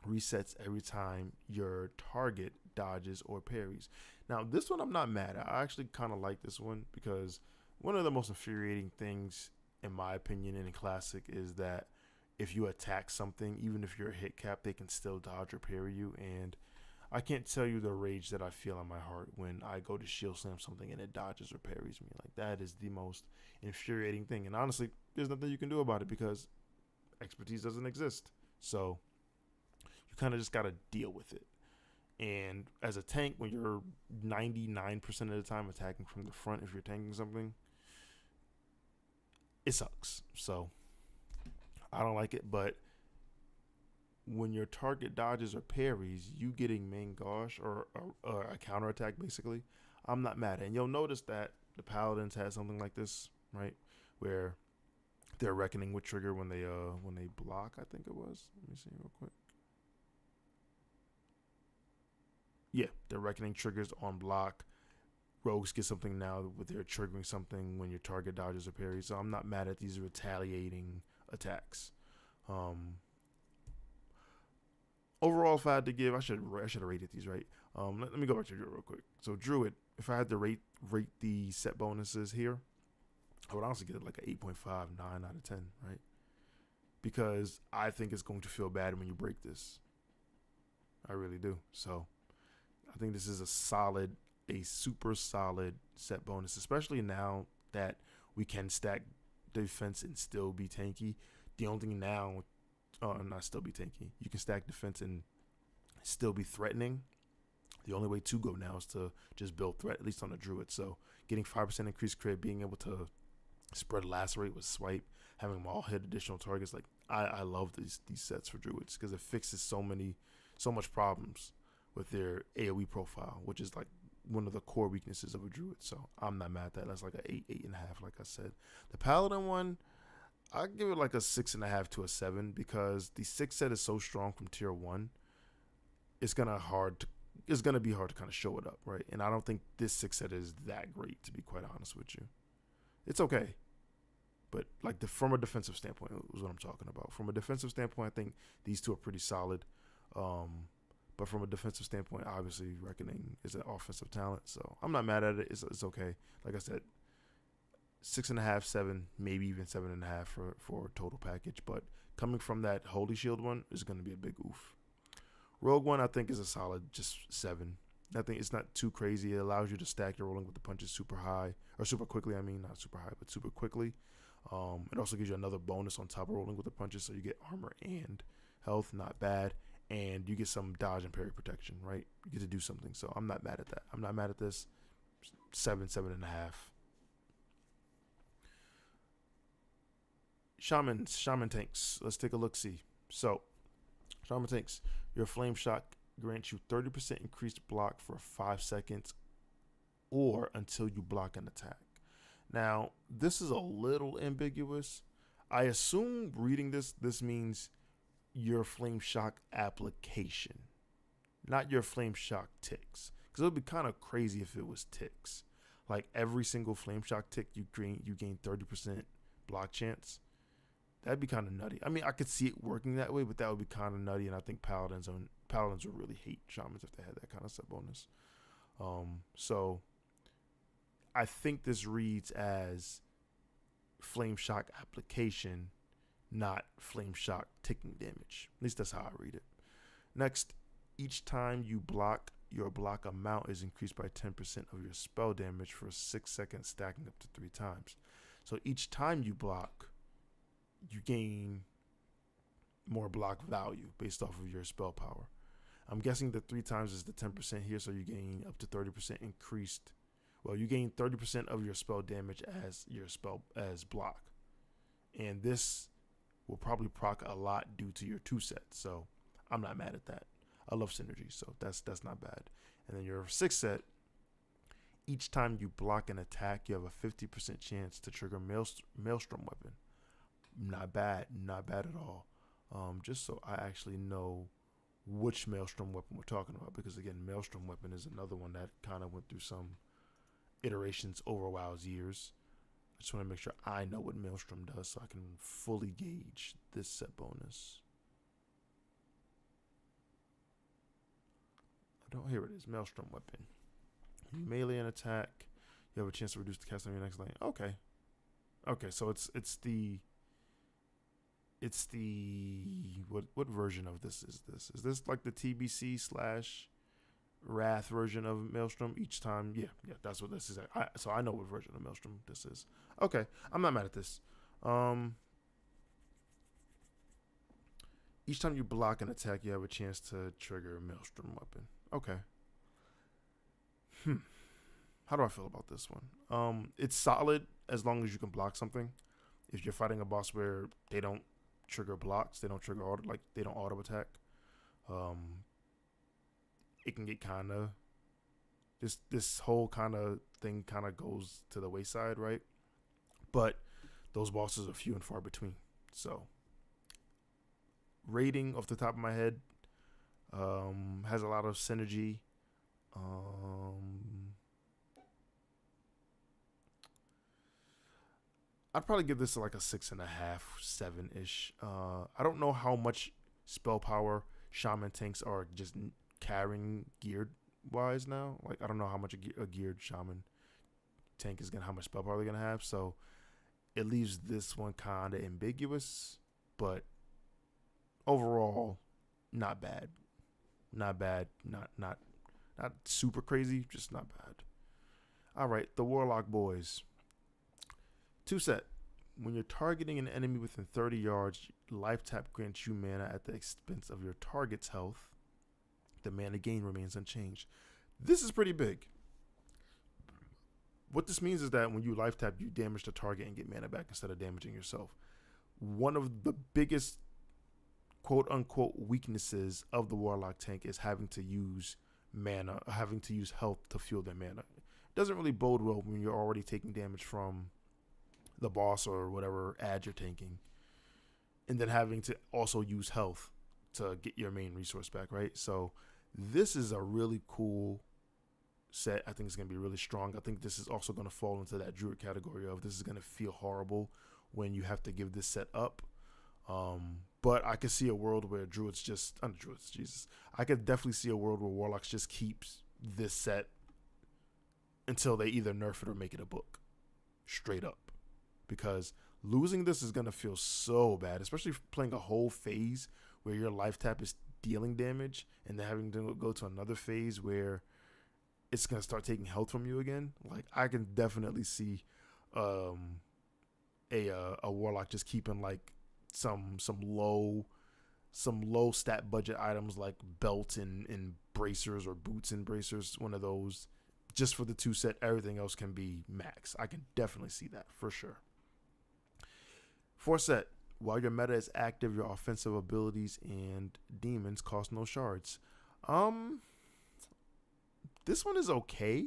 resets every time your target dodges or parries. Now, this one I'm not mad at. I actually kind of like this one because one of the most infuriating things, in my opinion, in a classic is that if you attack something, even if you're a hit cap, they can still dodge or parry you. And I can't tell you the rage that I feel in my heart when I go to shield slam something and it dodges or parries me. Like, that is the most infuriating thing. And honestly, there's nothing you can do about it because expertise doesn't exist. So you kind of just got to deal with it. And as a tank, when you're 99% of the time attacking from the front, if you're tanking something, it sucks. So I don't like it. But when your target dodges or parries, you getting main gauge or a counter attack, basically, I'm not mad at. And you'll notice that the paladins had something like this, right, where they're reckoning with trigger when they block. I think it was. Let me see real quick. Yeah, they're reckoning triggers on block. Rogues get something now with their triggering something when your target dodges or parries. So I'm not mad at these retaliating attacks. Overall, if I had to give, I should have rated these, right. Let me go back to Druid real quick. So Druid, if I had to rate the set bonuses here, I would honestly get it like an 8.5, 9 out of 10, right? Because I think it's going to feel bad when you break this. I really do. So I think this is a super solid set bonus, especially now that we can stack defense and still be tanky. The only thing now, not still be tanky, you can stack defense and still be threatening. The only way to go now is to just build threat, at least on the Druid. So getting 5% increased crit, being able to spread lacerate with swipe, having them all hit additional targets. Like, I love these sets for Druids because it fixes so much problems with their AoE profile, which is like one of the core weaknesses of a Druid. So I'm not mad at that. That's like an 8.5, like I said. The Paladin one, I give it like a 6.5 to a 7 because the 6 set is so strong from tier 1. It's gonna be hard to kind of show it up, right? And I don't think this 6 set is that great, to be quite honest with you. It's okay, but like from a defensive standpoint is what I'm talking about. From a defensive standpoint, I think these two are pretty solid. But from a defensive standpoint, obviously Reckoning is an offensive talent, so I'm not mad at it. It's okay. Like I said, 6.5, 7, maybe even 7.5 for a total package. But coming from that Holy Shield one is going to be a big oof. Rogue one, I think, is a solid just 7. I think it's not too crazy. It allows you to stack your rolling with the punches super high, or super quickly. I mean, not super high, but super quickly. It also gives you another bonus on top of rolling with the punches, so you get armor and health, not bad. And you get some dodge and parry protection, right? You get to do something. So I'm not mad at that. I'm not mad at this. 7, 7.5. Shaman tanks. Let's take a look-see. So, Shaman tanks. Your flame shot grants you 30% increased block for 5 seconds or until you block an attack. Now, this is a little ambiguous. I assume reading this means your flame shock application, not your flame shock ticks, because it would be kind of crazy if it was ticks. Like every single flame shock tick you gain 30% block chance. That'd be kind of nutty. I mean, I could see it working that way, but that would be kind of nutty, and I think paladins would really hate shamans if they had that kind of set bonus. So I think this reads as flame shock application, not flame shock ticking damage. At least that's how I read it. Next, each time you block, your block amount is increased by 10% of your spell damage for 6 seconds, stacking up to 3 times. So each time you block, you gain more block value based off of your spell power. I'm guessing the 3 times is the 10% here, so you gain up to 30% increased. Well, you gain 30% of your spell damage as your spell as block, and this will probably proc a lot due to your 2 set. So I'm not mad at that. I love synergy, so that's not bad. And then your 6 set. Each time you block an attack, you have a 50% chance to trigger Maelstrom weapon. Not bad at all. Just so I actually know which Maelstrom weapon we're talking about, because again, Maelstrom weapon is another one that kind of went through some iterations over WoW's years. I just want to make sure I know what Maelstrom does so I can fully gauge this set bonus. Here it is, Maelstrom weapon. You melee an attack, you have a chance to reduce the cast on your next lane. Okay, so it's the what version of this is this? Is this like the TBC / Wrath version of Maelstrom? Each time, yeah, that's what this is. So I know what version of Maelstrom this is. Okay, I'm not mad at this. Each time you block an attack, you have a chance to trigger a Maelstrom weapon. Okay. How do I feel about this one? It's solid as long as you can block something. If you're fighting a boss where they don't trigger blocks, they don't trigger auto, like they don't auto attack, it can get kind of this whole kind of thing kind of goes to the wayside, right? But those bosses are few and far between. So rating off the top of my head, has a lot of synergy. I'd probably give this like a 6.5, 7-ish. I don't know how much spell power shaman tanks are just carrying geared wise now. Like, I don't know how much a geared shaman tank is gonna, how much spell power they're gonna have. So it leaves this one kind of ambiguous, but overall, not bad. Not super crazy, just not bad. All right, the Warlock boys. 2 set. When you're targeting an enemy within 30 yards, life tap grants you mana at the expense of your target's health. The mana gain remains unchanged. This is pretty big. What this means is that when you life tap, you damage the target and get mana back instead of damaging yourself. One of the biggest quote unquote weaknesses of the Warlock tank is having to use health to fuel their mana. It doesn't really bode well when you're already taking damage from the boss or whatever ad you're tanking, and then having to also use health to get your main resource back, right? So this is a really cool set. I think it's going to be really strong. I think this is also going to fall into that Druid category of this is going to feel horrible when you have to give this set up. But I could see a world where I could definitely see a world where Warlocks just keeps this set until they either nerf it or make it a book. Straight up. Because losing this is going to feel so bad, especially playing a whole phase where your life tap is dealing damage and then having to go to another phase where it's going to start taking health from you again. Like, I can definitely see a Warlock just keeping like some low stat budget items like belt and bracers or boots and bracers, one of those, just for the 2 set. Everything else can be max. I can definitely see that for sure. 4 set, while your meta is active, your offensive abilities and demons cost no shards. This one is okay.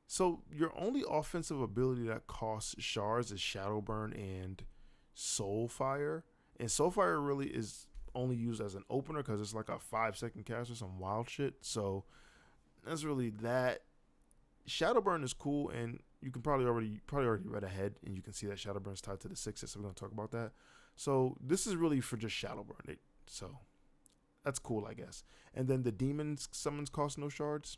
So your only offensive ability that costs shards is Shadowburn and Soulfire. And Soulfire really is only used as an opener because it's like a 5-second cast or some wild shit. So that's really that. Shadowburn is cool, and you can probably already read ahead, and you can see that Shadowburn is tied to the 6, so we're going to talk about that. So this is really for just Shadowburn. So that's cool, I guess. And then the demons summons cost no shards.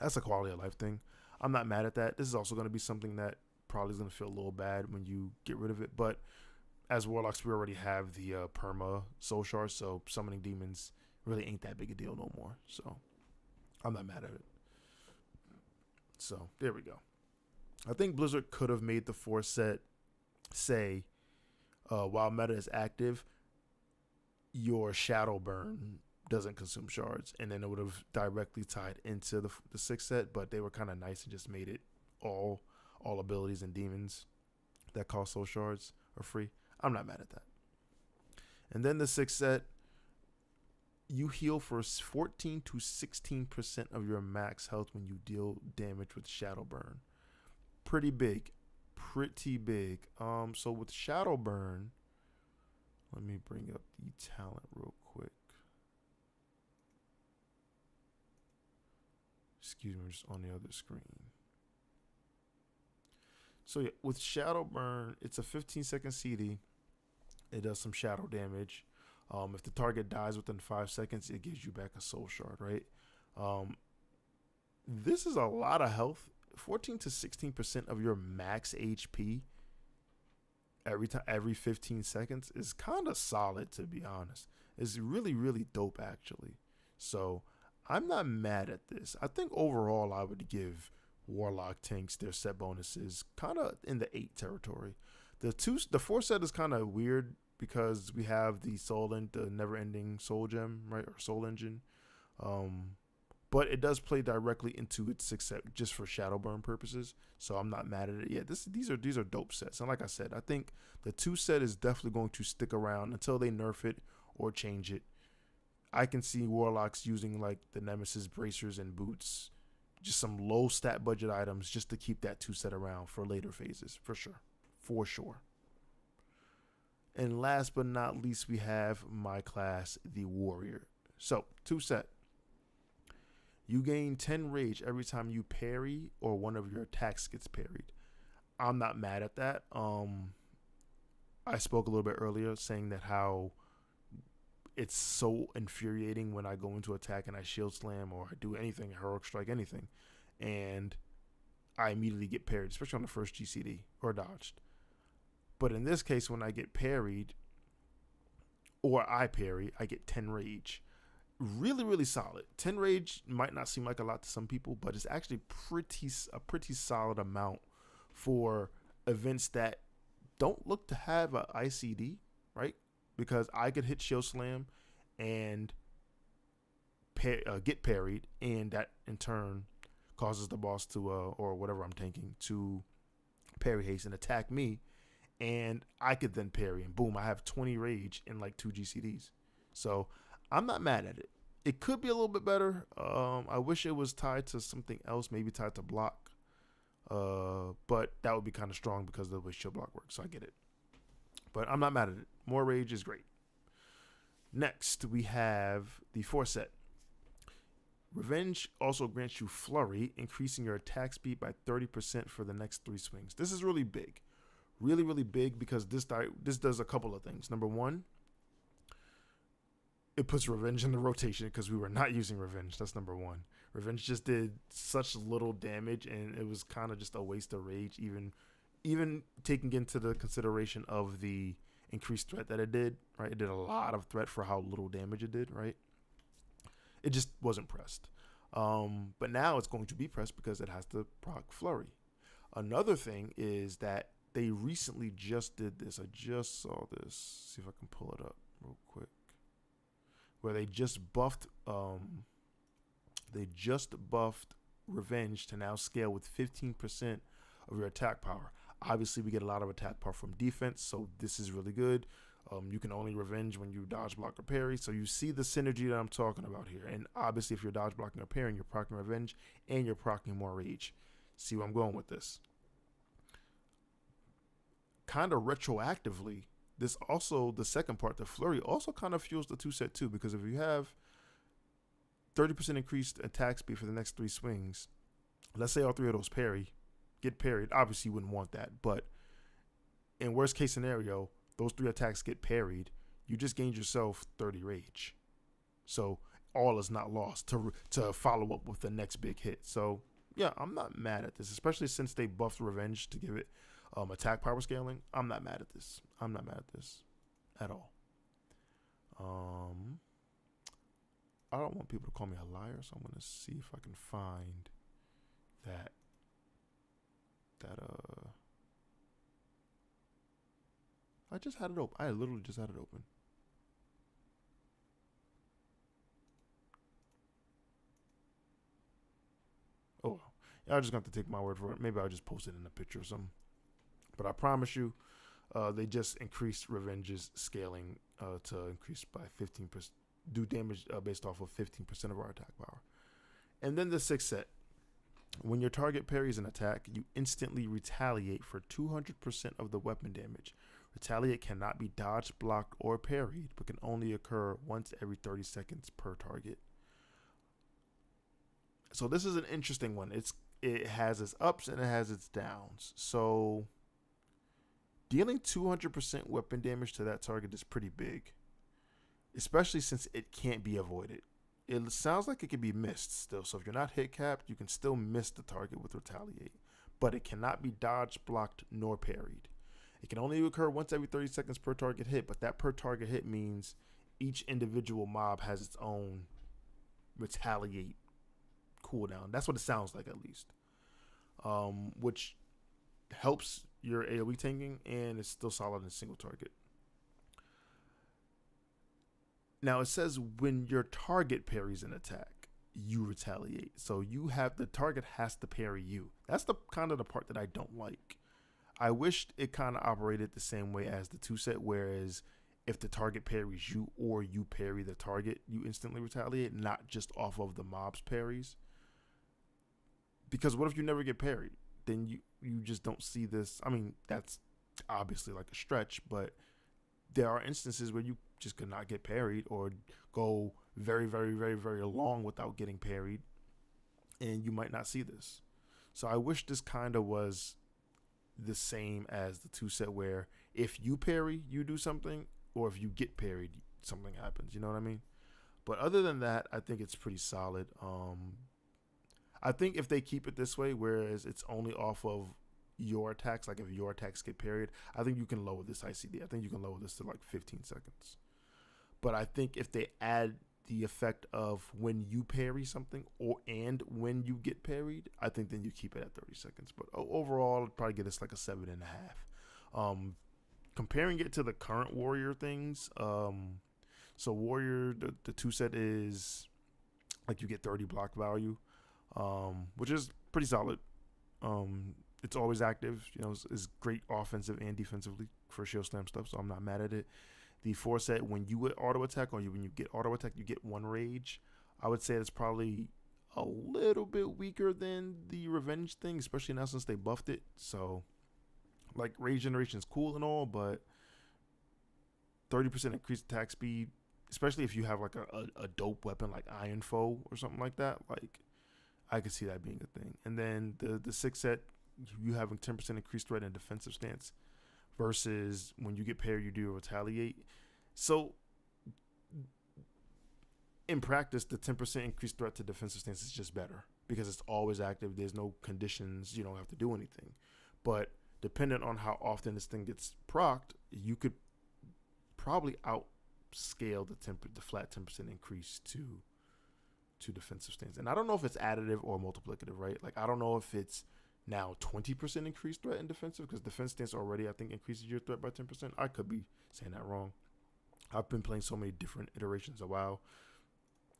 That's a quality of life thing. I'm not mad at that. This is also going to be something that probably is going to feel a little bad when you get rid of it. But as Warlocks, we already have the perma soul shards, so summoning demons really ain't that big a deal no more. So I'm not mad at it. So there we go. I think Blizzard could have made the 4 set say, while meta is active, your shadow burn doesn't consume shards, and then it would have directly tied into the 6th set, but they were kind of nice and just made it all abilities and demons that cost soul shards are free. I'm not mad at that. And then the 6th set, you heal for 14 to 16% of your max health when you deal damage with shadow burn. Pretty big. So with shadow burn, let me bring up the talent real quick. Excuse me, I'm just on the other screen. So yeah, with shadow burn, it's a 15-second CD. It does some shadow damage. If the target dies within 5 seconds, it gives you back a soul shard, right? This is a lot of health. 14 to 16% of your max HP every 15 seconds is kind of solid, to be honest. It's really, really dope, actually. So I'm not mad at this. I think overall I would give Warlock tanks their set bonuses kind of in the 8 territory. The 4 set is kind of weird because we have the the never-ending soul gem, right, or soul engine. But it does play directly into its 6th set just for shadow burn purposes. So I'm not mad at it. Yeah, these are dope sets. And like I said, I think the 2 set is definitely going to stick around until they nerf it or change it. I can see Warlocks using like the Nemesis bracers and boots, just some low stat budget items just to keep that 2 set around for later phases, for sure. And last but not least, we have my class, the Warrior. So 2 set. You gain 10 rage every time you parry or one of your attacks gets parried. I'm not mad at that. I spoke a little bit earlier saying that how it's so infuriating when I go into attack and I shield slam or I do anything, heroic strike, anything, and I immediately get parried, especially on the first GCD or dodged. But in this case, when I get parried or I parry, I get 10 rage. Really, really solid. 10 rage might not seem like a lot to some people, but it's actually a pretty solid amount for events that don't look to have a ICD, right? Because I could hit shield slam and get parried, and that in turn causes the boss to or whatever I'm tanking to parry haste and attack me, and I could then parry, and boom, I have 20 rage in like 2 GCDs. So I'm not mad at it. It could be a little bit better. I wish it was tied to something else, maybe tied to block. But that would be kind of strong because of the way shield block works, so I get it. But I'm not mad at it. More rage is great. Next, we have the 4 set. Revenge also grants you flurry, increasing your attack speed by 30% for the next 3 swings. This is really big. Really, really big because this does a couple of things. Number one, it puts Revenge in the rotation because we were not using Revenge. That's number one. Revenge just did such little damage, and it was kind of just a waste of rage, even taking into the consideration of the increased threat that it did, right? It did a lot of threat for how little damage it did, right? It just wasn't pressed. But now it's going to be pressed because it has to proc Flurry. Another thing is that they recently just did this. I just saw this. See if I can pull it up real quick. Where they just buffed Revenge to now scale with 15% of your attack power. Obviously, we get a lot of attack power from defense, so this is really good. You can only Revenge when you dodge, block, or parry. So you see the synergy that I'm talking about here. And obviously, if you're dodge, blocking, or parrying, you're proccing Revenge and you're proccing more rage. See where I'm going with this? Kind of retroactively, this also, the second part, the Flurry, also kind of fuels the 2 set too, because if you have 30% increased attack speed for the next 3 swings, let's say all 3 of those get parried. Obviously, you wouldn't want that, but in worst case scenario, those 3 attacks get parried, you just gained yourself 30 rage. So all is not lost to follow up with the next big hit. So yeah, I'm not mad at this, especially since they buffed Revenge to give it attack power scaling. I'm not mad at this. I'm not mad at this at all. I don't want people to call me a liar, so I'm gonna see if I can find that I just had it open. I literally just had it open. Y'all just got to take my word for it. Maybe I'll just post it in a picture or something. But I promise you, they just increased Revenge's scaling to increase by 15%, do damage based off of 15% of our attack power. And then the sixth set. When your target parries an attack, you instantly retaliate for 200% of the weapon damage. Retaliate cannot be dodged, blocked, or parried, but can only occur once every 30 seconds per target. So this is an interesting one. It has its ups and it has its downs. So dealing 200% weapon damage to that target is pretty big, especially since it can't be avoided. It sounds like it can be missed still. So if you're not hit capped, you can still miss the target with retaliate, but it cannot be dodged, blocked, nor parried. It can only occur once every 30 seconds per target hit, but that per target hit means each individual mob has its own retaliate cooldown. That's what it sounds like, at least, which helps your AoE tanking, and it's still solid in single target. Now it says when your target parries an attack, you retaliate. So the target has to parry you. That's the kind of the part that I don't like. I wished it kind of operated the same way as the 2 set, whereas if the target parries you or you parry the target, you instantly retaliate, not just off of the mob's parries. Because what if you never get parried? Then you just don't see this. I mean, that's obviously like a stretch, but there are instances where you just could not get parried or go very, very, very, very long without getting parried, and you might not see this. So I wish this kind of was the same as the 2 set, where if you parry, you do something, or if you get parried, something happens. You know what I mean? But other than that, I think it's pretty solid. I think if they keep it this way, whereas it's only off of your attacks, like if your attacks get parried, I think you can lower this ICD. I think you can lower this to like 15 seconds. But I think if they add the effect of when you parry something and when you get parried, I think then you keep it at 30 seconds. But overall, I'd probably get us like a 7.5. Comparing it to the current Warrior things, so Warrior, the 2 set is like you get 30 block value, which is pretty solid. It's always active, it's great offensive and defensively for shield slam stuff, so I'm not mad at it. The 4 set, when you auto attack or when you get auto attack, you get 1 rage. I would say it's probably a little bit weaker than the revenge thing, especially now since they buffed it. So, like, rage generation is cool and all, but 30% increased attack speed, especially if you have like a dope weapon like Iron Foe or something like that, like I could see that being a thing. And then the 6 set, you having 10% increased threat and defensive stance, versus when you get parried, you do retaliate. So in practice, the 10% increased threat to defensive stance is just better because it's always active. There's no conditions. You don't have to do anything. But depending on how often this thing gets procced, you could probably outscale the flat 10% increase to defensive stance. And I don't know if it's additive or multiplicative, right? Like, I don't know if it's now 20% increased threat in defensive, because defense stance already, I think, increases your threat by 10%. I could be saying that wrong. I've been playing so many different iterations of WoW.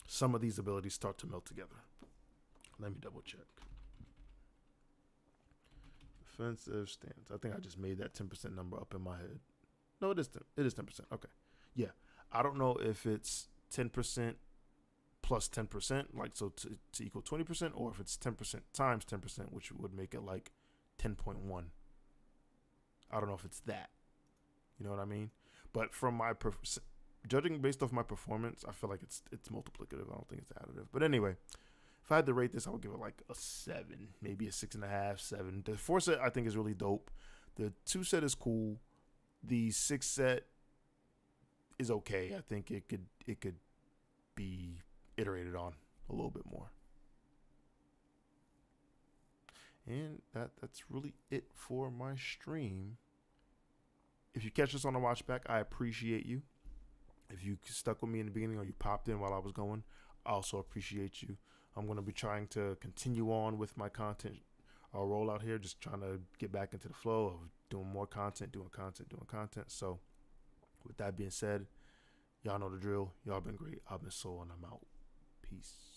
Some of these abilities start to melt together. Let me double check. Defensive stance. I think I just made that 10% number up in my head. No, it is 10. It is 10%. Okay. Yeah. I don't know if it's 10% plus 10%, like so to equal 20%, or if it's 10% times 10%, which would make it like 10.1. I don't know if it's that. You know what I mean? But from my judging based off my performance, I feel like it's multiplicative. I don't think it's additive. But anyway, if I had to rate this, I would give it like a 7, maybe a 6.5, 7. The 4 set I think is really dope. The 2 set is cool. The 6 set is okay. I think it could be iterated on a little bit more. And that's really it for my stream. If you catch this on the watch back, I appreciate you. If you stuck with me in the beginning or you popped in while I was going, I also appreciate you. I'm going to be trying to continue on with my content rollout here, just trying to get back into the flow of doing more content, doing content. So with that being said, y'all know the drill. Y'all been great. I've been Soul, and I'm out. Peace.